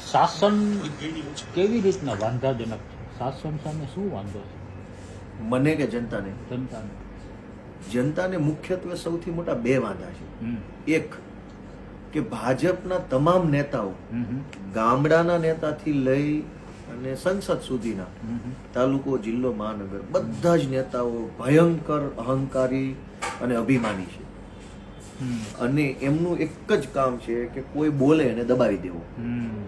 શાસન કેવી રીતના વાંધાજનક છે? શાસન સામે શું વાંધો છે મને કે જનતાને? જનતાને? જનતાને મુખ્યત્વે સૌથી મોટા બે વાંધા છે. હમ. એક કે ભાજપના તમામ નેતાઓ, હમ. ગામડાના નેતાથી લઈ અને સંસદ સુધીના, હમ. તાલુકો, જિલ્લો, મહાનગર, બધા જ નેતાઓ ભયંકર અહંકારી અને અભિમાની છે. હમ. અને એમનું એક જ કામ છે કે કોઈ બોલે અને દબાવી દેવો. હમ.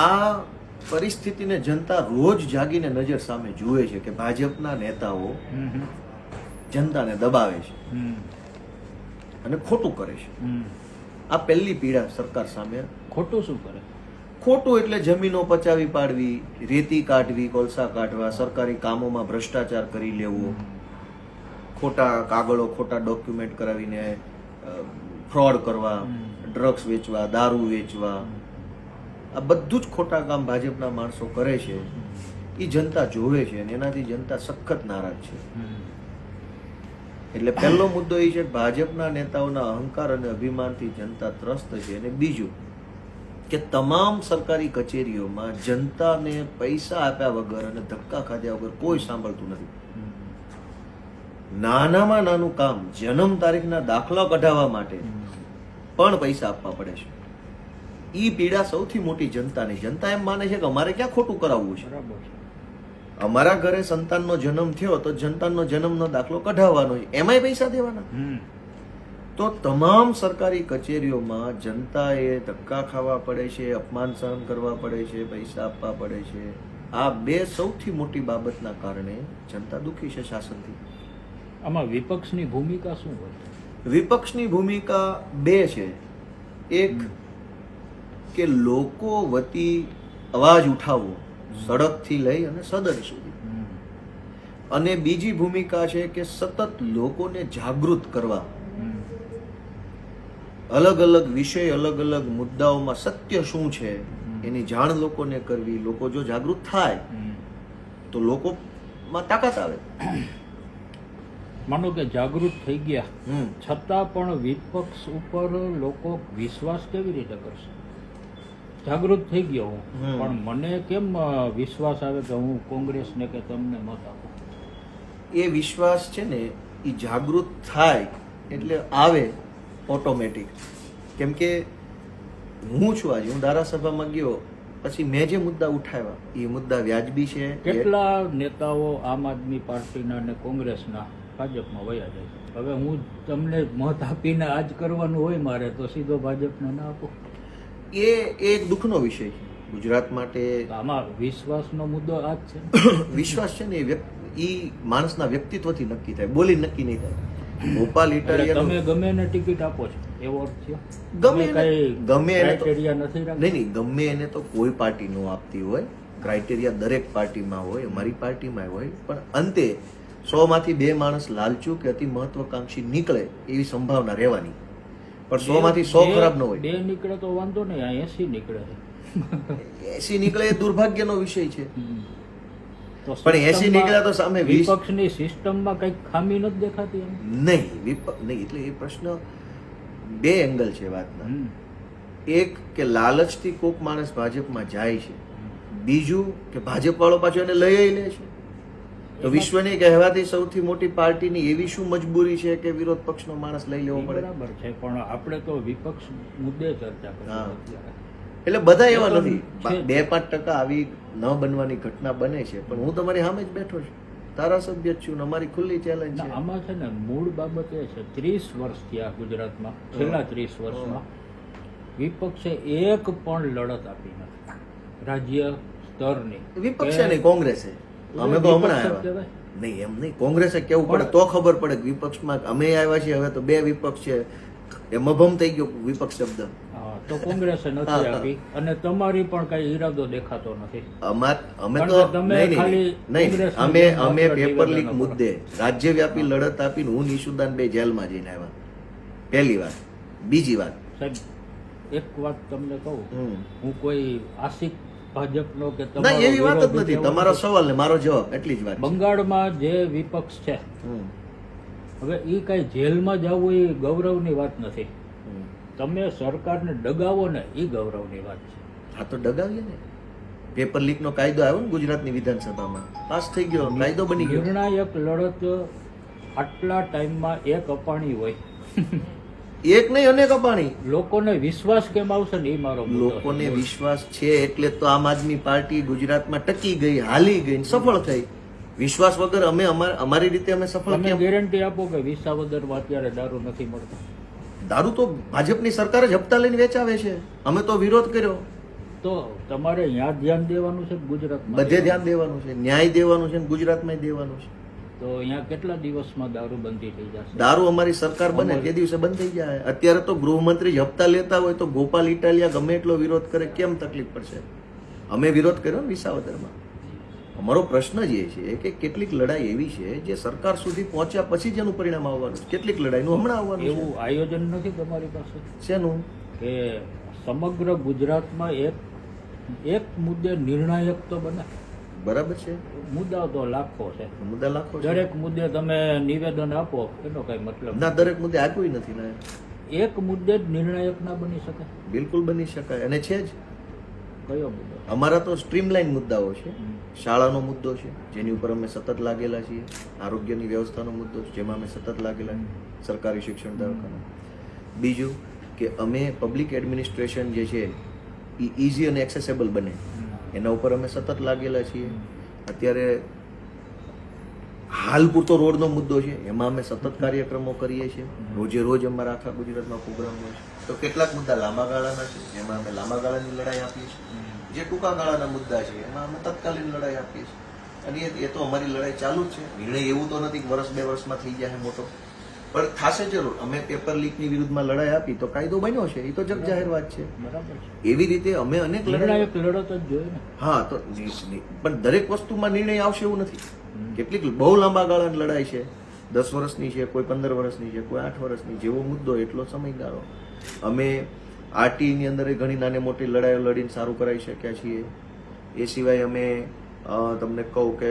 આ પરિસ્થિતિને જનતા રોજ જાગીને નજર સામે જુએ છે કે ભાજપના નેતાઓ હમ. જનતાને દબાવે છે હમ. અને ખોટું કરે છે. હમ. આ પહેલી પીડા સરકાર સામે. ખોટું શું કરે? ખોટું એટલે જમીનો પચાવી પાડવી, રેતી કાઢવી, કોલસા કાઢવા, સરકારી કામોમાં ભ્રષ્ટાચાર કરી લેવો, ખોટા કાગળો, ખોટા ડોક્યુમેન્ટ કરાવીને ફ્રોડ કરવા, ડ્રગ્સ વેચવા, દારૂ વેચવા, આ બધું જ ખોટા કામ ભાજપના માણસો કરે છે. એ જનતા જોવે છે અને એનાથી જનતા સખત નારાજ છે. એટલે પહેલો મુદ્દો એ છે કે ભાજપના નેતાઓના અહંકાર અને અભિમાનથી જનતા ત્રસ્ત છે. અને બીજું કે તમામ સરકારી કચેરીઓમાં જનતાને પૈસા આપ્યા વગર અને ધક્કા ખાધ્યા વગર કોઈ સાંભળતું નથી. નાનામાં નાનું કામ, જન્મ તારીખના દાખલા કઢાવવા માટે પણ પૈસા આપવા પડે છે. ઈ પીડા સૌથી મોટી જનતાની. જનતા એમ માને છે કે અમારે ક્યાં ખોટું કરાવવું છે. બરાબર છે. અમારા ઘરે સંતાનનો જન્મ થયો તો જનતાનો જન્મનો દાખલો કઢાવવાનો છે, એમાંય પૈસા દેવાના. તો તમામ સરકારી કચેરીઓમાં જનતાએ ધક્કા ખાવા પડે છે, અપમાન સહન કરવા પડે છે, પૈસા આપવા પડે છે. આ બે સૌથી મોટી બાબતના કારણે જનતા દુઃખી છે શાસનથી. આમાં વિપક્ષની ભૂમિકા શું હોય? વિપક્ષની ભૂમિકા બે છે. એક કે લોકો વતી અવાજ ઉઠાવવો, સડકથી લઈ અને સદન સુધી. અને બીજી ભૂમિકા છે કે સતત લોકોને જાગૃત કરવા, અલગ અલગ વિષય, અલગ અલગ મુદ્દાઓમાં સત્ય શું છે એની જાણ લોકોને કરવી. લોકો જો જાગૃત થાય તો લોકોમાં તાકાત આવે. માનો કે જાગૃત થઈ ગયા છતાં પણ વિપક્ષ ઉપર લોકો વિશ્વાસ કેવી રીતે કરશે? જાગૃત થઈ ગયો હું, પણ મને કેમ વિશ્વાસ આવે કે હું કોંગ્રેસને કે તમને મત આપું? એ વિશ્વાસ છે ને એ જાગૃત થાય એટલે આવે ઓટોમેટિક. કેમ કે હું છું, આજે હું ધારાસભામાં ગયો પછી મેં જે મુદ્દા ઉઠાવ્યા એ મુદ્દા વ્યાજબી છે. કેટલા નેતાઓ આમ આદમી પાર્ટીના અને કોંગ્રેસના ભાજપમાં વયા જાય છે. હવે હું તમને મત આપીને આજ કરવાનું હોય મારે તો સીધો ભાજપને ના આપો. એ એક દુઃખનો વિષય છે ગુજરાત માટે. આમાં વિશ્વાસનો મુદ્દો આ જ છે. વિશ્વાસ છે ને એ માણસના વ્યક્તિત્વથી નક્કી થાય, બોલી નક્કી નહીં થાય. ગોપાલ ઇટાલિયા તમે ગમે એને ટિકિટ આપો છો એવો અર્થ છે? ગમે એને ક્રાઇટેરિયા નથી રાખતા? નહીં, ગમે એને તો કોઈ પાર્ટી નો આપતી હોય. ક્રાઇટેરિયા દરેક પાર્ટીમાં હોય, અમારી પાર્ટીમાં હોય. પણ અંતે 100 માંથી 2 માણસ લાલચુ કે અતિ મહત્વકાંક્ષી નીકળે એવી સંભાવના રહેવાની. પણ 100 માંથી 100 ખરાબ ન હોય. 2 નીકળે તો વાંધો નહીં, 80 નીકળે છે. 80 નીકળે એ દુર્ભાગ્યનો વિષય છે. તો પણ 80 નીકળ્યા તો સામે 20. વિપક્ષની સિસ્ટમમાં કઈક ખામી નથી દેખાતી? નહીં, નહીં. એટલે એ પ્રશ્ન બે એંગલ છે વાતના. એક કે લાલચથી કોક માણસ ભાજપમાં જાય છે, બીજું કે ભાજપ વાળો પાછો એને લઈ લે છે. તો વિશ્વની કહેવાતી સૌથી મોટી પાર્ટીની એવી શું મજબૂરી છે કે વિરોધ પક્ષનો માણસ લઈ લેવો પડે? બરાબર છે, પણ આપણે તો વિપક્ષ મુદ્દે ચર્ચા કરીએ. એટલે બધા એવા નથી. 2-5% આવી ન બનવાની ઘટના બને છે. પણ હું તમારી સામે જ બેઠો છું, ધારાસભ્ય જ છું, અમારી ખુલ્લી ચેલેન્જ છે. આમાં છે ને મૂળ બાબત એ છે 30 વર્ષ થયા ગુજરાતમાં, છેલ્લા 30 વર્ષમાં વિપક્ષે એક પણ લડત આપી નથી રાજ્ય સ્તરની. વિપક્ષે નહીં, કોંગ્રેસે. અમે તો હમણાં આવ્યા. નહીં, એમ નહીં. કોંગ્રેસે કેવું પડે તો ખબર પડે કે વિપક્ષમાં અમે આવ્યા છીએ. હવે તો 2 વિપક્ષ છે, એ મભમ થઈ ગયો વિપક્ષ શબ્દ. તો કોંગ્રેસે નથી આપી અને તમારી પણ કઈ ઈરાદો દેખાતો નથી. અમે પેપર લીક મુદ્દે રાજ્યવ્યાપી લડત આપીને હું નિશુદાન 2 જેલમાં જઈને આવ્યા. પહેલી વાત. બીજી વાત, સાહેબ એક વાત તમને કહું, હું કોઈ આશિક ભાજપનો કે ના એવી વાત જ નથી. તમારો સવાલ ને મારો જવાબ, એટલી જ વાત. બંગાળમાં જે વિપક્ષ છે હવે એ કઈ જેલમાં જવું એ ગૌરવની વાત નથી. તમે સરકારને ડગાવો ને એ ગૌરવની વાત છે. હા તો ડગાવીએ ને. પેપર લીક નો કાયદો આવ્યો ને ગુજરાતની વિધાનસભામાં, પાસ થઈ ગયો, કાયદો બની ગયો. નિર્ણાયક લડત આટલા ટાઈમમાં એક અપાણી હોય, એક નહીં અનેક અપાણી. લોકોને વિશ્વાસ કેમ આવશે ને એ મારો મુદ્દો છે. લોકોને વિશ્વાસ છે એટલે તો આમ આદમી પાર્ટી ગુજરાતમાં ટકી ગઈ, હાલી ગઈ, ને સફળ થઈ. વિશ્વાસ વગર અમે અમારી રીતે અમે સફળ તમે કેમ? ગેરંટી આપો કે વિસાવદરમાં અત્યારે દારૂ નથી મળતો? દારૂ તો ભાજપની સરકાર જ હપ્તા લઈને વેચાવે છે. અમે તો વિરોધ કર્યો. તો તમારે અહીંયા ધ્યાન દેવાનું છે કે ગુજરાતમાં? બધે ધ્યાન દેવાનું છે, ન્યાય દેવાનું છે, ને ગુજરાતમાં દેવાનું છે. તો અહીંયા કેટલા દિવસમાં દારૂ બંધી થઈ જશે? દારૂ અમારી સરકાર બને તે દિવસે બંધ થઈ જાય. અત્યારે તો ગૃહમંત્રી જ હપ્તા લેતા હોય તો ગોપાલ ઇટાલિયા ગમે એટલો વિરોધ કરે, કેમ તકલીફ પડશે? અમે વિરોધ કર્યો ને વિસાવદરમાં. અમારો પ્રશ્ન જ એ છે કે કેટલીક લડાઈ એવી છે જે સરકાર સુધી પહોંચ્યા પછી જેનું પરિણામ આવવાનું છે. કેટલીક લડાઈનું હમણાં આવવાનું છે. એવું આયોજન નથી તમારી પાસે શેનું? કે સમગ્ર ગુજરાતમાં એક મુદ્દે નિર્ણાયક તો બને? બરાબર છે, મુદ્દા તો લાખો છે, મુદ્દા લાખો છે. દરેક મુદ્દે તમે નિવેદન આપો એનો કઈ મતલબ ના, દરેક મુદ્દે આપ્યું નથી ને. એક મુદ્દે જ નિર્ણાયક ના બની શકે? બિલકુલ બની શકાય, અને છે જ. કયો મુદ્દો? અમારા તો સ્ટ્રીમલાઇન મુદ્દાઓ છે. શાળાનો મુદ્દો છે જેની ઉપર અમે સતત લાગેલા છીએ. આરોગ્યની વ્યવસ્થાનો મુદ્દો છે જેમાં અમે સતત લાગેલા છીએ, સરકારી શિક્ષણ દવાખાના. બીજું કે અમે પબ્લિક એડમિનિસ્ટ્રેશન જે છે એ ઇઝી અને એક્સેસેબલ બને એના ઉપર અમે સતત લાગેલા છીએ. અત્યારે હાલ પૂરતો રોડનો મુદ્દો છે, એમાં અમે સતત કાર્યક્રમો કરીએ છીએ. રોજે રોજ અમારા આખા ગુજરાતમાં પ્રોગ્રામો છે. તો કેટલાક મુદ્દા લાંબા ગાળાના છે, એમાં અમે લાંબા ગાળાની લડાઈ આપીએ છીએ. જે ટૂંકા ગાળાના મુદ્દા છે એમાં અમે તત્કાલીન લડાઈ આપીએ છીએ. અને એ તો અમારી લડાઈ ચાલુ જ છે. નિર્ણય એવું તો નથી કે વર્ષ બે વર્ષમાં થઈ જાય મોટો, પણ થશે જરૂર. અમે પેપર લીકની વિરુદ્ધમાં લડાઈ આપી તો કાયદો બન્યો છે, એ તો જગ જાહેર વાત છે. બરાબર છે. એવી રીતે અમે અનેક નિર્ણાયક લડત જ જોઈએ ને. હા, તો પણ દરેક વસ્તુમાં નિર્ણય આવશે એવું નથી. કેટલીક બહુ લાંબા ગાળાની લડાઈ છે, 10 વર્ષની છે, કોઈ 15 વર્ષની છે, કોઈ 8 વર્ષની. જેવો મુદ્દો એટલો સમયગાળો. અમે આરટી ની અંદર ઘણી નાની મોટી લડાઈઓ લડીને સારું કરાવી શક્યા છીએ. એ સિવાય અમે તમને કહું કે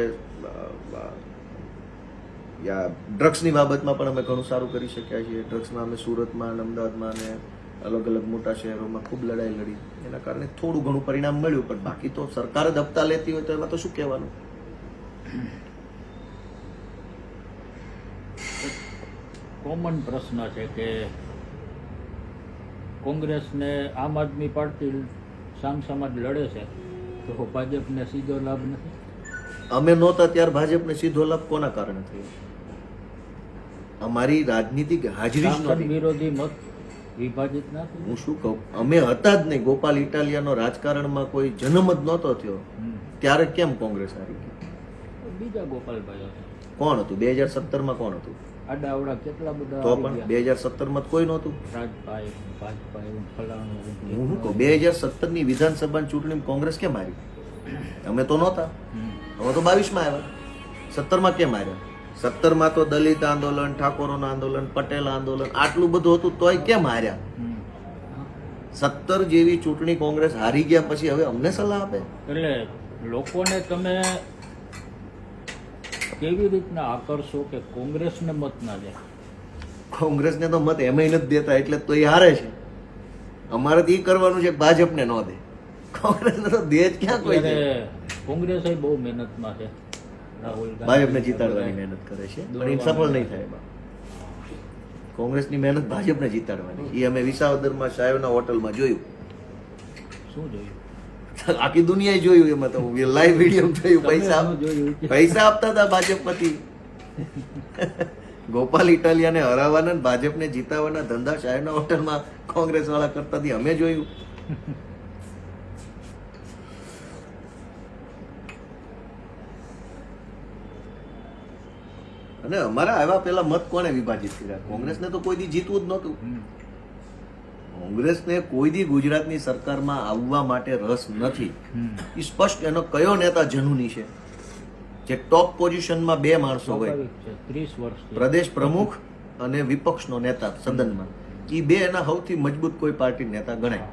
ડ્રગ્સની બાબતમાં પણ અમે ઘણું સારું કરી શક્યા છીએ. ડ્રગ્સમાં અમે સુરતમાં, અમદાવાદમાં અને અલગ અલગ મોટા શહેરોમાં ખૂબ લડાઈ લડી. એના કારણે થોડું ઘણું પરિણામ મળ્યું, પણ બાકી તો સરકાર જ હપ્તા લેતી હોય તો એમાં તો શું કહેવાનું. કોમન પ્રશ્ન છે કે કોંગ્રેસને આમ આદમી પાર્ટી સામસામા જ લડે છે, તો ભાજપને સીધો લાભ નથી? અમે નહોતા ત્યારે ભાજપને સીધો લાભ કોના કારણે થયો? અમારી રાજનીતિક હાજરી જ શાસન નહોતી. વિરોધી મત વિભાજિત ના થયું? હું શું કહું, અમે હતા જ નહીં. ગોપાલ ઇટાલિયાનો રાજકારણમાં કોઈ જન્મ જ નહોતો થયો ત્યારે કેમ કોંગ્રેસ હારી ગઈ? બીજા ગોપાલભાઈ હતા. કોણ હતું 2017માં? કોણ હતું? આડાવડા કેટલા બધા તો આવી પણ ગયા. 2017માં કોઈ નહોતું. રાજભાઈ, ભાજભાઈ, ફલાણું, હું શું કહું, 2017ની વિધાનસભાની ચૂંટણીમાં કોંગ્રેસ કેમ હારી? અમે તો નહોતા. અમે તો 22માં આવ્યા. 17માં કેમ હાર્યા? 17માં તો દલિત આંદોલન, ઠાકોરોનું આંદોલન, પટેલ આંદોલન, આટલું બધું હતું તોય કેમ હાર્યા? 17 જેવી ચૂંટણી કોંગ્રેસ હારી ગયા પછી હવે અમને સલાહ આપે? એટલે લોકોને તમે કેવી રીતના આકર્ષો કે કોંગ્રેસને મત ના દે? કોંગ્રેસને તો મત એમાંય નથી દેતા, એટલે તો એ હારે છે. અમારે તો એ કરવાનું છે કે ભાજપને ન દે. કોંગ્રેસને તો દે જ ક્યાં કોઈ છે. કોંગ્રેસ બહુ મહેનતમાં છે. રાહુલ ભાજપને જીતાડવાની મહેનત કરે છે, પણ એ સફળ નહીં થાય એમાં. કોંગ્રેસની મહેનત ભાજપને જીતાડવાની. એ અમે વિસાવદરમાં સાહેબના હોટલમાં જોયું. શું જોયું? આખી દુનિયાએ જોયું. એમાં તો લાઈવ વિડીયો જોયું. તમે શું જોયું? પૈસા આપતા હતા ભાજપમાંથી. ગોપાલ ઇટાલિયાને હરાવવાના ને ભાજપને જીતાવવાના ધંધા સાહેબના હોટલમાં કોંગ્રેસ વાળા કરતા હતી, અમે જોયું. અને અમારા આવ્યા પેલા મત કોને વિભાજિત કર્યા? કોંગ્રેસને તો કોઈ દી જીતવું જ નહોતું. કોંગ્રેસને કોઈ દી ગુજરાતની સરકારમાં આવવા માટે રસ નથી. એ સ્પષ્ટ. એનો કયો નેતા જનૂની છે? જે ટોપ પોઝિશનમાં બે માણસો હોય, સ્વાભાવિક છે, 30 વર્ષ પ્રદેશ પ્રમુખ અને વિપક્ષનો નેતા સદનમાં, એ બે એના સૌથી મજબૂત કોઈ પાર્ટી નેતા ગણાય.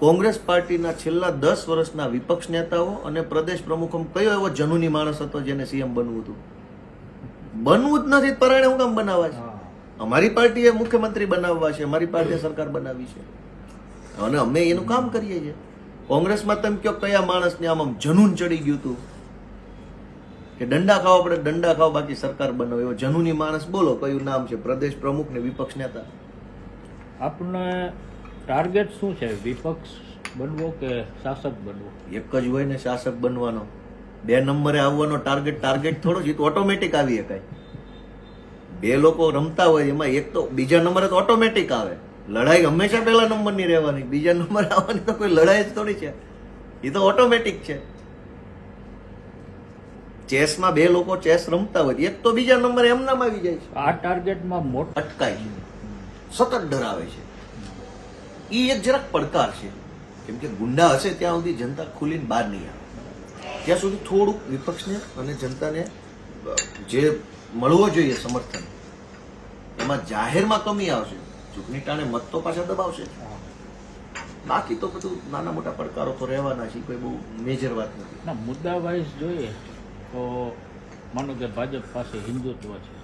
કોંગ્રેસ પાર્ટીના છેલ્લા 10 વર્ષના વિપક્ષ નેતાઓ અને પ્રદેશ પ્રમુખો કયો એવો જનૂની માણસ હતો જેને સીએમ બનવું હતું? બનવું જ નથી, પરાણે હું કામ બનાવવા છે? અમારી પાર્ટીએ મુખ્યમંત્રી બનાવવા છે, અમારી પાર્ટીએ સરકાર બનાવી છે અને અમે એનું કામ કરીએ છીએ. કોંગ્રેસમાં તમે કહો કયા માણસને આમ જનૂન ચડી ગયું હતું કે દંડા ખાઓ, આપણે દંડા ખાઓ બાકી સરકાર બનાવો, એવો જનૂની માણસ બોલો કયું નામ છે? પ્રદેશ પ્રમુખ ને વિપક્ષ નેતા. આપણે ટાર્ગેટ શું છે? વિપક્ષ બનવો કે શાસક બનવો? એક જ હોય ને શાસક બનવાનો. 2 નંબરે આવવાનો ટાર્ગેટ થોડો જ, એ તો ઓટોમેટિક આવી શકાય. 2 લોકો રમતા હોય એમાં એક તો બીજા નંબરે તો ઓટોમેટિક આવે. લડાઈ હંમેશા પહેલા નંબરની રહેવાની, બીજા નંબરે આવવાની તો કોઈ લડાઈ જ થોડી છે, એ તો ઓટોમેટિક છે. ચેસમાં 2 લોકો ચેસ રમતા હોય, એક તો બીજા નંબરે એમનામ આવી જાય છે. આ ટાર્ગેટમાં મોટો અટકાય છે, સતત ડરાવે છે. એ એક જરાક પડકાર છે, કેમ કે ગુંડા હશે ત્યાં સુધી જનતા ખુલીને બહાર નહીં આવે. ત્યાં સુધી થોડુંક વિપક્ષને અને જનતાને જે મળવો જોઈએ સમર્થન, એમાં જાહેરમાં કમી આવશે. ચૂંટણી ટાણે મત તો પાછા દબાવશે, બાકી તો બધું નાના મોટા પડકારો તો રહેવાના છે, કોઈ બહુ મેજર વાત નથી. ના, મુદ્દા વાઇઝ જોઈએ તો માનો કે ભાજપ પાસે હિન્દુત્વ છે,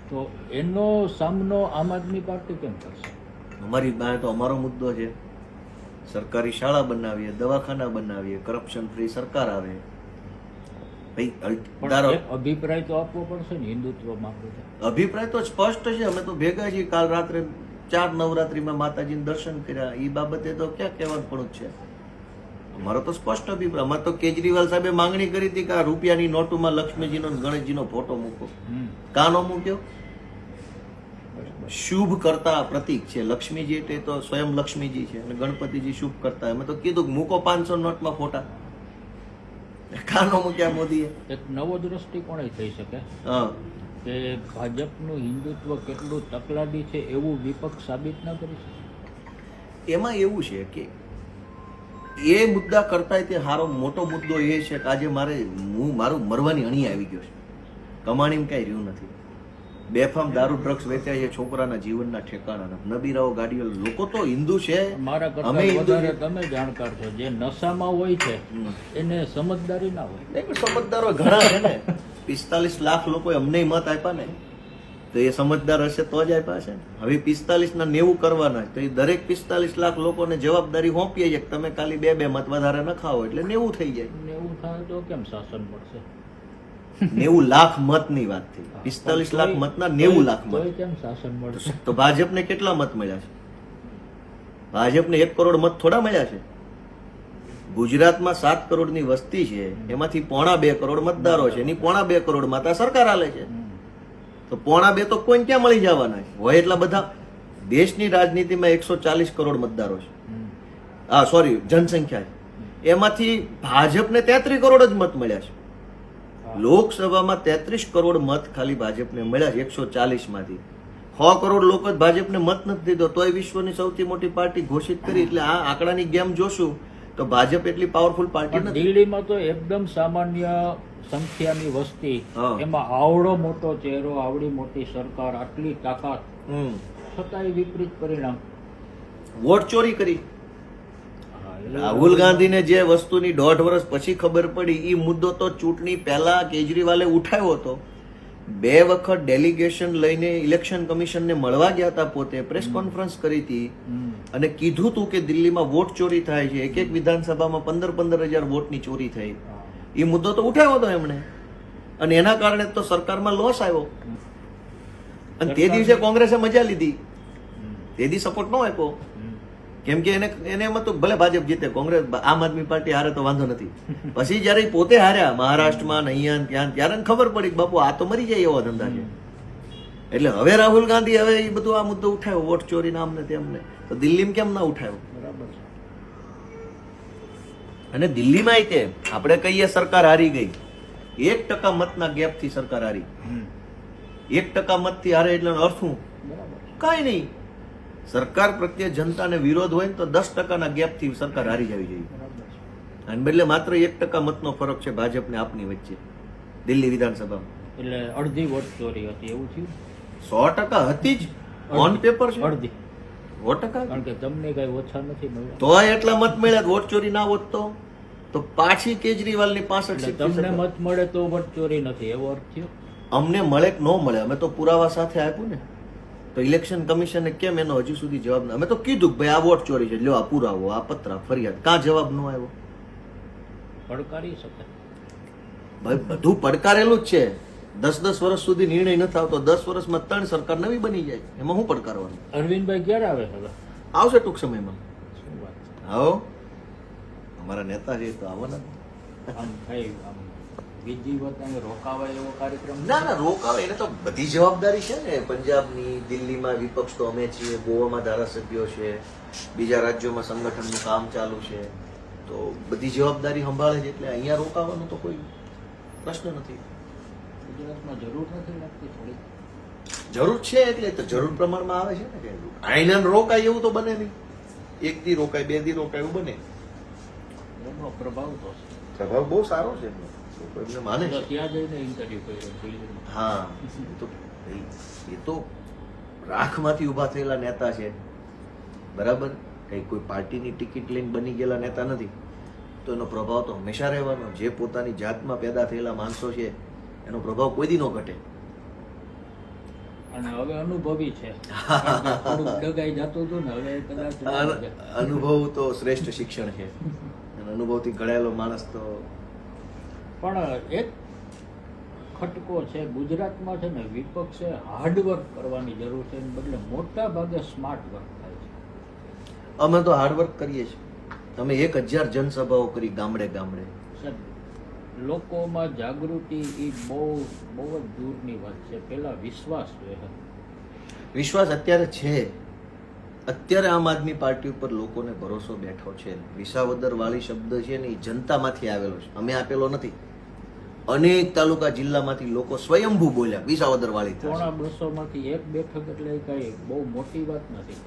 તો એનો સામનો આમ આદમી પાર્ટી કેમ કરશે? અમારી પાસે તો અમારો મુદ્દો છે, સરકારી શાળા બનાવીએ, દવાખાના બનાવીએ, કરપ્શન ફ્રી સરકાર આવે. પણ એક અભિપ્રાય તો આપવો પડશે ને હિન્દુત્વમાં. અભિપ્રાય તો સ્પષ્ટ છે, અમે તો ભેગા છીએ. કાલ રાત્રે 4 નવરાત્રીમાં માતાજીને દર્શન કર્યા, એ બાબતે તો ક્યાં કહેવાનું પણ છે. અમારો તો સ્પષ્ટ અભિપ્રાય. અમારે તો કેજરીવાલ સાહેબે માંગણી કરી હતી કે આ રૂપિયાની નોટોમાં લક્ષ્મીજીનો અને ગણેશજીનો ફોટો મૂકો. કાનો મૂક્યો? શુભ કરતા પ્રતીક છે. લક્ષ્મીજી એટલે તો સ્વયં લક્ષ્મીજી છે અને ગણપતિજી શુભ કરતા. અમે તો કીધું કે મૂકો 500 નોટમાં ફોટા. કાનો મૂક્યા મોદીએ. એક નવો દ્રષ્ટિકોણ થઈ શકે કે ભાજપનું હિન્દુત્વ કેટલું તકલાદી છે એવું વિપક્ષ સાબિત ના કરી શકે. એમાં એવું છે કે એ મુદ્દા કરતા તે સારો મોટો મુદ્દો એ છે કે આજે મારું મરવાની અણી આવી ગયો છે. કમાણીમાં કઈ રહ્યું નથી. બેફામ દારૂ ડ્રગ્સ વેચાય છે, છોકરાના જીવનના ઠેકાણા, નબીરાઓ ગાડીઓ. લોકો તો હિન્દુ છે, મારા કરતા વધારે તમે જાણકાર છો. જે નશામાં હોય છે એને સમજદારી ના હોય. નહીં, સમજદારો ઘણા છે ને. 45 લાખ લોકોએ અમને મત આપ્યા ને, તો એ સમજદાર હશે તો જ આપ્યા છે. હવે 45 ના 90 કરવાના, તો એ દરેક 45 લાખ લોકોને જવાબદારી સોંપીએ છે કે તમે ખાલી 2 મત વધારે ન ખાઓ એટલે 90 થઈ જાય. 90 થાય તો કેમ શાસન મળશે? 90 લાખ મત ની વાત થઈ. 45 લાખ મતના 90 લાખ મત. કેમ શાસન મળશે? તો ભાજપને કેટલા મત મળ્યા છે? ભાજપને 1 કરોડ મત થોડા મળ્યા છે. ગુજરાતમાં 7 કરોડની વસ્તી છે, એમાંથી 1.25 કરોડ મતદારો છે. એની 1.25 કરોડ માં તો સરકાર હાલે છે. તો 1.25 તો કોઈ ક્યાં મળી જવાના છે? હોય એટલા બધા. દેશની રાજનીતિમાં 140 કરોડ મતદારો છે, જનસંખ્યા છે. એમાંથી ભાજપને 33 કરોડ જ મત મળ્યા છે. લોકસભામાં 33 કરોડ મત ખાલી ભાજપને મળ્યા છે 140 માંથી. 100 કરોડ લોકો જ ભાજપને મત નથી દીધો, તોય વિશ્વની સૌથી મોટી પાર્ટી ઘોષિત કરી. એટલે આ આંકડાની ગેમ જોશું તો ભાજપ એટલી પાવરફુલ પાર્ટી નથી. દિલ્હીમાં તો એકદમ સામાન્ય સંખ્યાની વસ્તી, એમાં આવડો મોટો ચહેરો, આવડી મોટી સરકાર, આટલી તાકાત, છતાંય વિપરીત પરિણામ. વોટ ચોરી કરી. રાહુલ ગાંધીને જે વસ્તુની 1.5 વર્ષ પછી ખબર પડી, એ મુદ્દો તો ચૂંટણી પહેલા કેજરીવાલે ઉઠાવ્યો હતો. 2 વખત ડેલિગેશન લઈને ઇલેક્શન કમિશનને મળવા ગયા હતા, પોતે પ્રેસ કોન્ફરન્સ કરી હતી અને કીધું હતું કે દિલ્હીમાં વોટ ચોરી થાય છે. એક વિધાનસભામાં 15,000 વોટની ચોરી થઈ. એ મુદ્દો તો ઉઠાવ્યો હતો એમણે, અને એના કારણે તો સરકારમાં લોસ આવ્યો. અને તે દિવસે કોંગ્રેસે મજા લીધી, તે દી સપોર્ટ ન આપ્યો. કેમ કે એને એમાં તો ભલે ભાજપ જીતે, કોંગ્રેસ આમ આદમી પાર્ટી હારે તો વાંધો નથી. પછી જયારે પોતે હાર્યા મહારાષ્ટ્રમાં અહીંયા ત્યાં, ત્યારે ખબર પડી કે બાપુ આ તો મરી જાય એવો ધંધા છે. એટલે હવે રાહુલ ગાંધી હવે એ બધું આ મુદ્દો ઉઠાવ્યો, વોટ ચોરી નામ ને તેમને. તો દિલ્હીમાં કેમ ના ઉઠાવ્યો? બરાબર છે. અને દિલ્હીમાં તે આપણે કહીએ સરકાર હારી ગઈ, 1% મતના ગેપથી સરકાર હારી. 1% મતથી હારે એટલે અર્થ શું? કઈ નહીં. સરકાર પ્રત્યે જનતાને વિરોધ હોય ને તો 10%ના ગેપથી સરકાર હારી જવી જોઈએ. અને બદલે માત્ર 1% મતનો ફરક છે ભાજપને આપની વચ્ચે દિલ્હી વિધાનસભામાં. એટલે અડધી વોટ ચોરી હતી એવું થયું? 100% હતી જ, ઓન પેપર છે અડધી. 100%. કારણ કે તમને કઈ ઓછા નથી મળ્યા, તોય એટલા મત મળ્યા. વોટ ચોરી ના હોત તો પાછી કેજરીવાલની 65 તમને મત મળે તો વોટ ચોરી નથી એવો અર્થ થયો. અમને મળે કે ન મળે, અમે તો પુરાવા સાથે આપ્યું ને. તો ઇલેક્શન કમિશને કેમ એનો હજુ સુધી જવાબ ન, અમે તો કીધું કે ભાઈ આ વોટ ચોરી છે, લ્યો આ પુરાવો, આ પત્ર, ફરિયાદ, કાં જવાબ ન આવ્યો? પડકારી શકે. ભાઈ બધું પડકારેલું જ છે. 10 વર્ષ સુધી નિર્ણય નથી આવતો, 10 વર્ષમાં 3 સરકાર નવી બની જાય, એમાં શું પડકારવાનું? અરવિંદભાઈ ક્યારે આવે છે હવે? આવશે ટૂંક સમયમાં. શું વાત છે? આવો, અમારા નેતા છે તો આવવાના. આમ કઈ આમ વિધિવત અહીં રોકાવાય એવો કાર્યક્રમ ના રોકાવે, એને તો બધી જવાબદારી છે ને. પંજાબની, દિલ્હીમાં વિપક્ષ તો અમે છીએ, ગોવામાં ધારાસભ્યો છે, બીજા રાજ્યોમાં સંગઠનનું કામ ચાલુ છે, તો બધી જવાબદારી સંભાળે છે, એટલે અહીંયા રોકાવાનો તો કોઈ પ્રશ્ન નથી. ગુજરાતમાં જરૂર નથી લાગતી થોડી? જરૂર છે, એટલે તો જરૂર પ્રમાણમાં આવે છે ને. કે આઈના રોકાય એવું તો બને નહીં. 1 દી રોકાય, 2 દી રોકાય એવું બને. એનો પ્રભાવ તો છે. પ્રભાવ બહુ સારો છે એમનો. લોકો એમને માને તો છે. ત્યાં જઈને ઇન્ટરવ્યુ કર્યો દિલ્હીમાં. હા, એ તો રાખમાંથી ઊભા થયેલા નેતા છે, બરાબર. કઈ કોઈ પાર્ટીની ટિકિટ લઈને બની ગયેલા નેતા નથી. તો એનો પ્રભાવ તો હંમેશા રહેવાનો. જે પોતાની જાતમાં પેદા થયેલા માણસો છે એનો પ્રભાવ કોઈ દી ન ઘટે. અને હવે અનુભવી છે. કારણ કે થોડુંક ડગાઈ જતું હતું ને, હવે કદાચ અનુભવ તો શ્રેષ્ઠ શિક્ષણ છે. અને અનુભવથી ઘડાયેલો માણસ તો. પણ એક ખટકો છે ગુજરાતમાં છે ને, વિપક્ષે હાર્ડવર્ક કરવાની જરૂર છે, એની બદલે મોટા ભાગે સ્માર્ટ વર્ક થાય છે. અમે તો હાર્ડવર્ક કરીએ છીએ. અમે 1000 જનસભાઓ કરી ગામડે ગામડે. સાહેબ, લોકોમાં જાગૃતિ એ બહુ જ દૂરની વાત છે. પેલા વિશ્વાસ જોઈએ. વિશ્વાસ અત્યારે છે. અત્યારે આમ આદમી પાર્ટી ઉપર લોકોને ભરોસો બેઠો છે. વિસાવદર વાળી શબ્દ છે ને, એ જનતામાંથી આવેલો છે, અમે આપેલો નથી. અનેક તાલુકા જિલ્લામાંથી લોકો સ્વયંભૂ બોલ્યા વિસાવદર વાળી થશે. 200 માંથી એક બેઠક એટલે કઈ બહુ મોટી વાત નથી.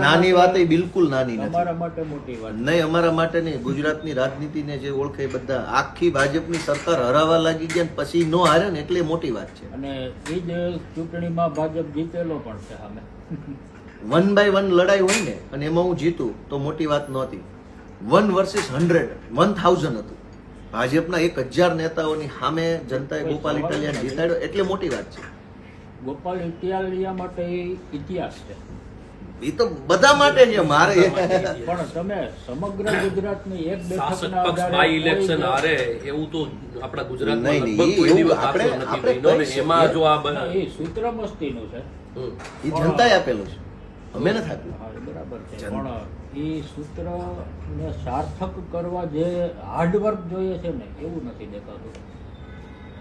નાની વાત એ બિલકુલ નાની નથી. તમારા માટે મોટી વાત નહીં, અમારા માટે નહીં. ગુજરાતની રાજનીતિને જે ઓળખે બધા, આખી ભાજપની સરકાર હરાવા લાગી ગયા ને પછી નો હારે ને એટલે મોટી વાત છે. અને એ જ ચૂંટણીમાં ભાજપ જીતેલો પણ છે. સામે 1 by 1 લડાઈ હોય ને, અને એમાં હું જીતું તો મોટી વાત નહોતી. 1 versus 100, 1000 હતું. ભાજપના 1000 નેતાઓની સામે જનતાએ ગોપાલ ઇટાલિયાને જીતાડ્યો એટલે મોટી વાત છે. ગોપાલ ઇટાલિયા માટે એ ઇતિહાસ છે. એ તો બધા માટે છે. મારે પણ તમે સમગ્ર ગુજરાતની એક બેઠકના આધારે ઇલેક્શન હારે એવું તો આપણા ગુજરાતમાં નહીં, લગભગ કોઈ એવું દિવસ આપણે- દાખલો નથી આપણે બન્યો ને. કહી એમાં જો આ એ સૂત્ર મસ્તીનું છે. એ જનતાએ આપેલું છે, અમે નથી આપ્યું. હા, એ બરાબર છે. પણ એ સૂત્રને સાર્થક કરવા જે હાર્ડવર્ક જોઈએ છે ને, એવું નથી દેખાતું.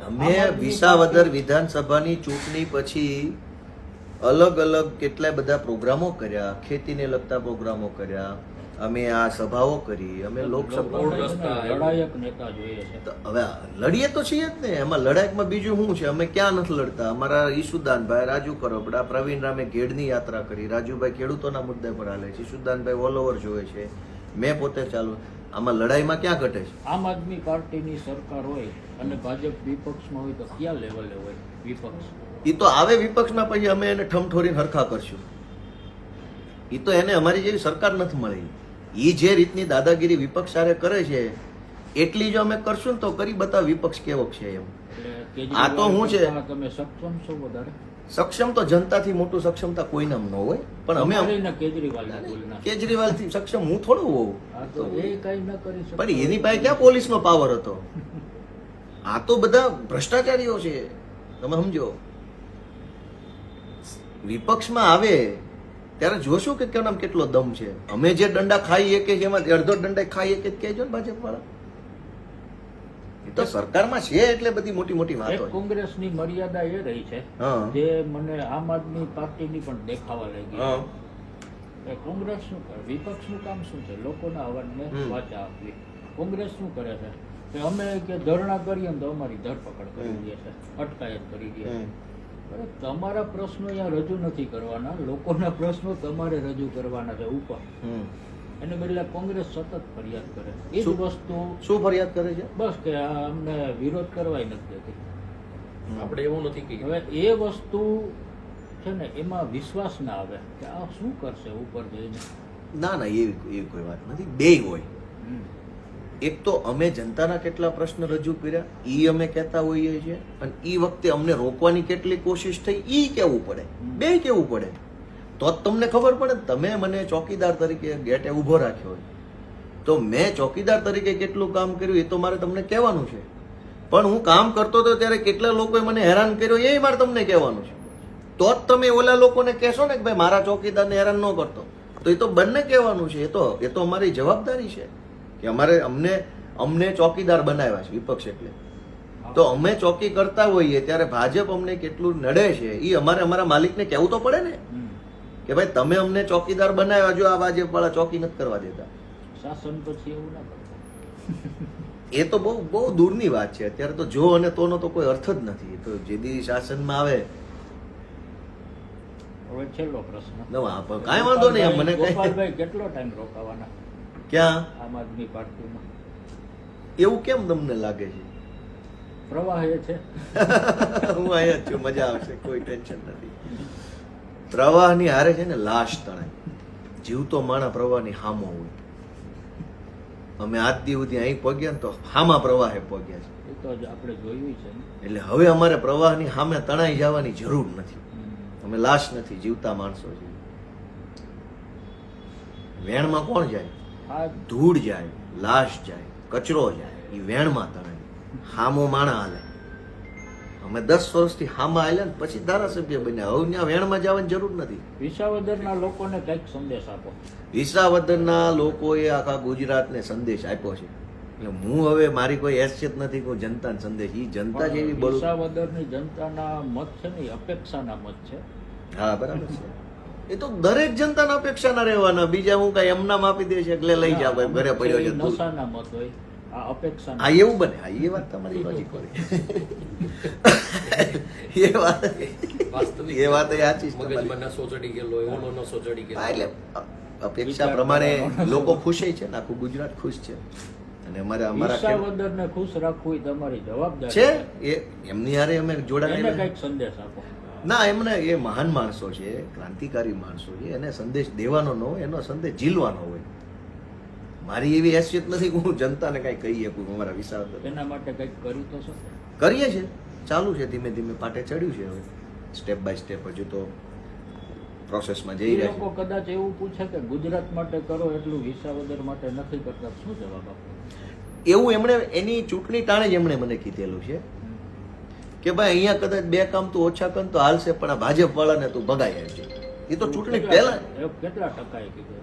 અમે વિસાવદર વિધાનસભાની ચૂંટણી પછી અલગ અલગ કેટલાય બધા પ્રોગ્રામો કર્યા, ખેતીને લગતા પ્રોગ્રામો કર્યા, અમે આ સભાઓ કરી, અમે લોકસભા. લડાયક નેતા જોઈએ છે. તો હવે લડીએ તો છીએ જ ને. એમાં લડાઈકમાં બીજું શું છે? અમે ક્યાં નથી લડતા. અમારા ઈસુદાનભાઈ, રાજુ કરબડા, પ્રવીણ રામે ઘેડની યાત્રા કરી, રાજુભાઈ ખેડૂતોના મુદ્દે પર હાલે છે, ઈસુદાનભાઈ ઓલ ઓવર જોવે છે, મેં પોતે ચાલુ. આમાં લડાઈમાં ક્યાં ઘટે છે? આમ આદમી પાર્ટીની સરકાર હોય અને ભાજપ વિપક્ષમાં હોય તો કયા લેવલે હોય વિપક્ષ? એ તો આવે વિપક્ષમાં, પછી અમે એને ઠમઠોરીને હરખા કરશું. એ તો એને અમારી જેવી સરકાર નથી મળી. એ જે રીતની દાદાગીરી વિપક્ષ સારે કરે છે એટલી જો અમે કરશું ને તો કરી બતાવ વિપક્ષ કેવો છે એમ. એટલે આ તો હું છે. તમે સક્ષમ છો વધારે? સક્ષમ તો જનતાથી મોટું સક્ષમતા કોઈનામ ન હોય, પણ અમે કેજરીવાલની બોલના. કેજરીવાલથી સક્ષમ હું થોડું હોઉં. આ તો એ કઈ ન કરી શકે. પણ એની પાસે ક્યાં પોલીસનો પાવર હતો? આ તો બધા ભ્રષ્ટાચારીઓ છે, તમે સમજો. વિપક્ષમાં આવે ત્યારે જોશું કે કેમ કેટલો દમ છે. અમે જે દંડા ખાઈએ કે એમાં અડધો દંડા ખાઈએ કે કહેજો ને ભાજપ વાળા. એ તો સરકારમાં છે એટલે બધી મોટી મોટી એક વાતો. કોંગ્રેસની મર્યાદા એ રહી છે હા. જે મને આમ આદમી પાર્ટીની પણ દેખાવા લાગી. હા. કે કોંગ્રેસ શું કરે? વિપક્ષનું કામ શું છે? લોકોના અવાજને વાચા આપવી. કોંગ્રેસ શું કરે છે કે અમે કે ધરણા કરીએ ને તો અમારી ધરપકડ કરી દે છે, અટકાયત કરી દે છે. અરે તમારા પ્રશ્નો અહીંયા રજૂ નથી કરવાના, લોકોના પ્રશ્નો તમારે રજૂ કરવાના છે ઉપર. એને બદલે કોંગ્રેસ સતત ફરિયાદ કરે. એ જ વસ્તુ શું ફરિયાદ કરે છે? બસ કે આ અમને વિરોધ કરવાય નથી દેતી. આપણે એવું નથી કે હવે એ વસ્તુ છે ને, એમાં વિશ્વાસ ના આવે કે આ શું કરશે ઉપર જઈને. ના ના, એવી કોઈ વાત નથી. બેય હોય. એક તો અમે જનતાના કેટલા પ્રશ્ન રજૂ કર્યા ઈ અમે કહેતા હોઈએ છીએ અને ઈ વખતે અમને રોકવાની કેટલી કોશિશ થઈ ઈ કહેવું પડે, બે કહેવું પડે, તો જ તમને ખબર પડે ને. તમે મને ચોકીદાર તરીકે ગેટે ઊભો રાખ્યો હોય તો મેં ચોકીદાર તરીકે કેટલું કામ કર્યું એ તો મારે તમને કહેવાનું છે. પણ હું કામ કરતો હતો ત્યારે કેટલા લોકોએ મને હેરાન કર્યો એ મારે તમને કહેવાનું છે. તો જ તમે ઓલા લોકોને કહેશો ને કે ભાઈ મારા ચોકીદારને હેરાન ન કરતો. તો એ તો બંને કહેવાનું છે. એ તો અમારી જવાબદારી છે કે અમને ચોકીદાર બનાવ્યા છે વિપક્ષ એટલે. તો અમે ચોકી કરતા હોઈએ ત્યારે ભાજપ અમને કેટલું નડે છે એ અમારે અમારા માલિકને કહેવું તો પડે ને કે ભાઈ તમે અમને ચોકીદાર બનાવ્યા, જો આ ભાજપ વાળા ચોકી નથી કરવા દેતા. શાસન પછી એવું ના કરતા. એ તો બહુ દૂરની વાત છે. અત્યારે તો જો અને તોનો તો કોઈ અર્થ જ નથી. તો જે દી શાસનમાં આવે હવે છેલ્લો પ્રશ્ન. કાંઈ વાંધો નહીં. મને ગોપાલભાઈ કેટલો ટાઈમ રોકાવાના ક્યાં આમ આદમી પાર્ટીમાં? એવું કેમ તમને લાગે છે? પ્રવાહ એ છે. હું અહીંયા જ છું, મજા આવશે, કોઈ ટેન્શન નથી. પ્રવાહની હારે છે ને લાશ તણાય. જીવતો માણસ પ્રવાહની હામો હોય. અમે આજ દી સુધી અહીં પગ્યા ને તો હામા પ્રવાહે પગ્યા છે. એ તો આપણે જોયું છે ને. એટલે હવે અમારે પ્રવાહની સામે તણાઈ જવાની જરૂર નથી. અમે લાશ નથી, જીવતા માણસો છીએ. વેણમાં કોણ જાય? ધૂળ જાય, લાશ જાય, કચરો જાય, એ વેણમાં તણાય. હામો માણા હાલે. અમે 10 વર્ષથી હામા હાલ્યા ને પછી ધારાસભ્ય બન્યા. હવે ત્યાં વેણમાં જવાની જરૂર નથી. વિસાવદરના લોકોને કઈક સંદેશ આપો. વિસાવદરના લોકોએ આખા ગુજરાતને સંદેશ આપ્યો છે. એટલે હું હવે મારી કોઈ હેસિયત નથી કે જનતાને સંદેશ. એ જનતા જેવી બોલું. વિસાવદરની જનતાના મત છે ને અપેક્ષાના મત છે. હા બરાબર છે. એ તો દરેક જનતાના અપેક્ષાના રહેવાના. બીજા હું કઈ એમનામ આપી દે છે એટલે લઈ જા ભાઈ, ઘરે પડ્યો છે. નશાના મત હોય, આ અપેક્ષા. હા એવું બને. હા એ વાત તમારી લોજિક હોય. એ વાત વાસ્તવિક એ વાત સાચી છે. મગજમાં નસો ચડી ગયેલો હોય, ઓલો નસો ચડી ગયેલો હા, એટલે અપેક્ષા પ્રમાણે લોકો ખુશ છે ને, આખું ગુજરાત ખુશ છે. અને અમારા વિસાવદરને ખુશ રાખવું એ તમારી જવાબદારી છે. એ એમની હારે અમે જોડાયેલા. એને કઈક સંદેશ આપો. ના, એમને એ મહાન માણસો છે, ક્રાંતિકારી માણસો છે. એને સંદેશ દેવાનો ન હોય, એનો સંદેશ ઝીલવાનો હોય. મારી એવી હેસિયત નથી કે હું જનતાને કઈ કહી શકું અમારા વિસાવદર. એના માટે કઈક કર્યું તો છે? કરીએ છીએ, ચાલુ છે, ધીમે ધીમે પાટે ચડ્યું છે. હવે સ્ટેપ બાય સ્ટેપ હજુ તો પ્રોસેસમાં જઈ એ રહ્યા લોકો કદાચ એવું પૂછે કે ગુજરાત માટે કરો એટલું વિસાવદર માટે નથી કરતા, શું જવાબ આપો? છે. એવું એમણે એની ચૂંટણી ટાણે જ એમણે મને કીધેલું છે કે ભાઈ અહીંયા કદાચ 2 કામ તું ઓછા કર તો હાલશે, પણ આ ભાજપ વાળાને તું ભગાઈ આવજે. એ તો ચૂંટણી પહેલા કેટલા ટકાએ કીધું?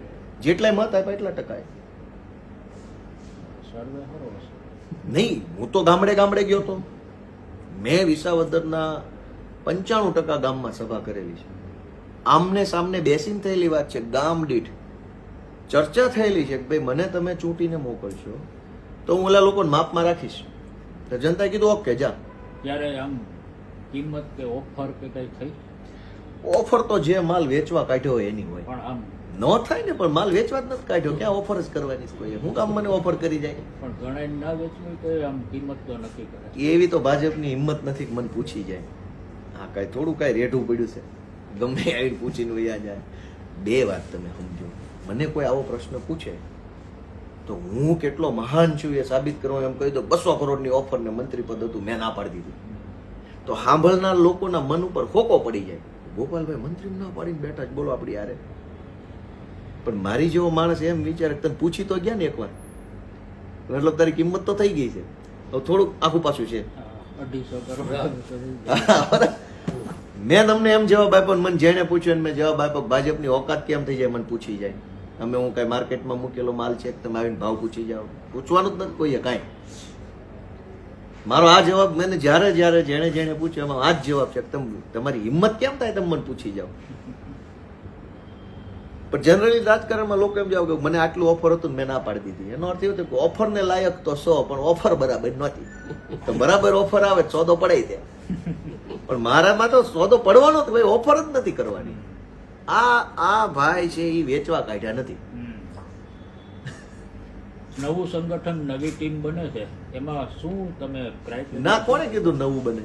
જેટલા મત આપ્યા એટલા ટકા. સર્વે ખરો હશે. નહીં, હું તો ગામડે ગામડે ગયો તો. મેં વિસાવદરના 95% ગામમાં સભા કરેલી છે. આમને સામને બેસીને થયેલી વાત છે. ગામ દીઠ ચર્ચા થયેલી છે કે ભાઈ મને તમે ચૂંટીને મોકલશો તો હું ઓલા લોકોને માપમાં રાખીશ. તો જનતાએ કીધું ઓકે જા. ત્યારે આમ કિંમત કે ઓફર કે કઈ થઈ? ઓફર તો જે માલ વેચવા કાઢ્યો હોય એની હોય. પણ આમ ન થાય ને, પણ માલ વેચવા જ નથી કાઢ્યો. ક્યાં ઓફર જ કરવાની છે કોઈ? હું કામ મને ઓફર કરી જાય? પણ ઘણા ના વેચવું તો આમ કિંમત તો નક્કી કરે. એવી તો ભાજપની હિંમત નથી કે મને પૂછી જાય. હા, કાંઈ થોડું કાંઈ રેઢું પડ્યું છે, ગમે આવીને પૂછીને વયા જાય. 2 વાત તમે સમજો. મને કોઈ આવો પ્રશ્ન પૂછે તો હું કેટલો મહાન છું એ સાબિત કરવા એમ કહી દો 200 કરોડની ઓફર ને મંત્રી પદ હતું, મેં ના પાડી દીધું. તો સાંભળનાર લોકોના મન ઉપર ખોકો પડી જાય. ગોપાલભાઈ મંત્રી ના પાડીને બેઠા જ, બોલો આપડી યારે. પણ મારી જેવો માણસ એમ વિચારે તને પૂછી તો ગયા ને એકવાર, મતલબ તારી કિંમત તો થઈ ગઈ છે. હવે થોડુંક આખું પાછું છે. 250 કરોડ. મેં તમને એમ જવાબ આપ્યો, મને જેને પૂછ્યું મેં જવાબ આપ્યો ભાજપની ઓકાત કેમ થઈ જાય મને પૂછી જાય. અમે હું કઈ માર્કેટમાં મૂકેલો માલ છે તમે આવીને ભાવ પૂછી જાઓ? પૂછવાનું જ નથી કોઈએ કાંઈ. મારો આ જવાબ મેં જ્યારે જેણે પૂછ્યું એમાં આ જ જવાબ છે. તમારી હિંમત કેમ થાય તમે મને પૂછી જાઓ? પણ જનરલી રાજકારણમાં લોકો એમ જાવ કે મને આટલું ઓફર હતું મેં ના પાડી દીધી. એનો અર્થ એવો કે ઓફર ને લાયક તો 100, પણ ઓફર બરાબર નહોતી. તો બરાબર ઓફર આવે સોદો પડાઈ દે. પણ મારામાં તો સોદો પડવાનો જ ભાઈ, ઓફર જ નથી કરવાની. આ ભાઈ છે એ વેચવા કાઢ્યા નથી. નવું સંગઠન, નવી ટીમ બને છે, એમાં શું તમે ના, કોને કીધું નવું બને?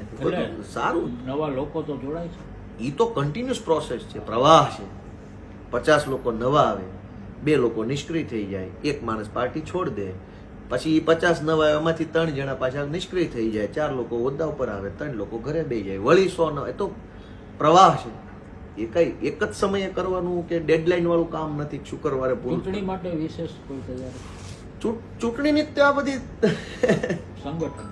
સારું, નવા લોકો તો જોડાય છે. એ તો કન્ટિન્યુઅસ પ્રોસેસ છે, પ્રવાહ છે. 50 લોકો નવા આવે, 2 લોકો નિષ્ક્રિય થઈ જાય, 1 માણસ પાર્ટી છોડ દે, પછી 50 નવા આવે, એમાંથી 3 જણા પાછા નિષ્ક્રિય થઈ જાય, 4 લોકો હોદ્દા ઉપર આવે, 3 લોકો ઘરે બેસી જાય, વળી 100 ન, એ તો પ્રવાહ છે. એ કઈ એક જ સમયે કરવાનું કે ડેડલાઈન વાળું કામ નથી. શુક્રવારે પૂરું. ચૂંટણી માટે વિશેષ કોઈ તૈયારી? ચૂંટણીની તો આ બધી સંગઠન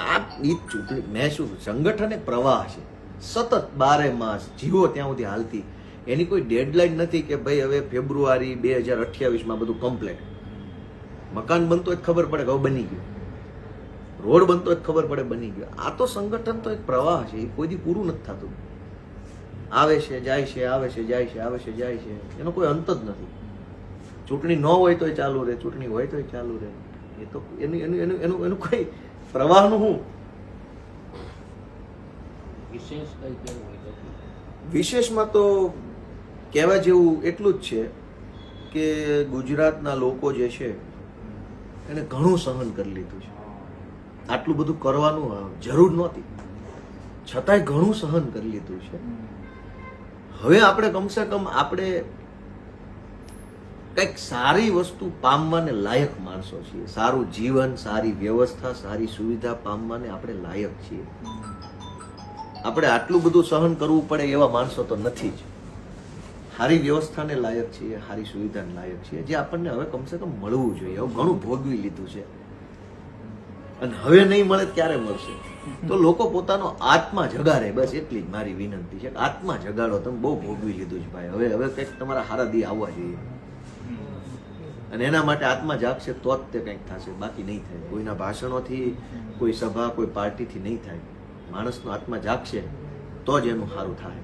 આ ઈ ચૂંટણી, મેં શું, સંગઠન એક પ્રવાહ છે, સતત 12 માસ જીવો ત્યાં સુધી હાલતી. એની કોઈ ડેડલાઈન નથી કે ભાઈ હવે ફેબ્રુઆરી 2028 બધું કમ્પ્લીટ. મકાન બનતો જ ખબર પડે કે હવે બની ગયું, રોડ બનતો જ ખબર પડે બની ગયો. આ તો સંગઠન તો એક પ્રવાહ છે, એ કોઈ દી પૂરું નથી થતું. આવે છે જાય છે, આવે છે જાય છે, આવે છે જાય છે, એનો કોઈ અંત જ નથી. ચૂંટણી ન હોય તોય ચાલુ રહે, ચૂંટણી હોય તોય ચાલુ રહે. એ તો એનું કોઈ પ્રવાહનું શું વિશેષ કઈ કેવું હોય તો? વિશેષમાં તો કહેવા જેવું એટલું જ છે કે ગુજરાતના લોકો જે છે એને ઘણું સહન કરી લીધું છે. આટલું બધું કરવાનું જરૂર નહોતી, છતાંય ઘણું સહન કરી લીધું છે. હવે આપણે કમસે કમ આપણે કંઈક સારી વસ્તુ પામવાને લાયક માણસો છીએ. સારું જીવન, સારી વ્યવસ્થા, સારી સુવિધા પામવાને આપણે લાયક છીએ. આપણે આટલું બધું સહન કરવું પડે એવા માણસો તો નથી જ. સારી વ્યવસ્થાને લાયક છીએ, સારી સુવિધાને લાયક છીએ, જે આપણને હવે કમસે કમ મળવું જોઈએ. હવે ઘણું ભોગવી લીધું છે અને હવે નહીં મળે ક્યારે મળશે? તો લોકો પોતાનો આત્મા જગાડે, બસ એટલી જ મારી વિનંતી છે. આત્મા જગાડો, તમે બહુ ભોગવી લીધું છે ભાઈ. હવે કંઈક તમારા સારા દી આવવા જોઈએ અને એના માટે આત્મા જાગશે તો જ તે કંઈક થશે, બાકી નહીં થાય. કોઈના ભાષણોથી, કોઈ સભા, કોઈ પાર્ટીથી નહીં થાય. માણસનો આત્મા જાગશે તો જ એનું સારું થાય.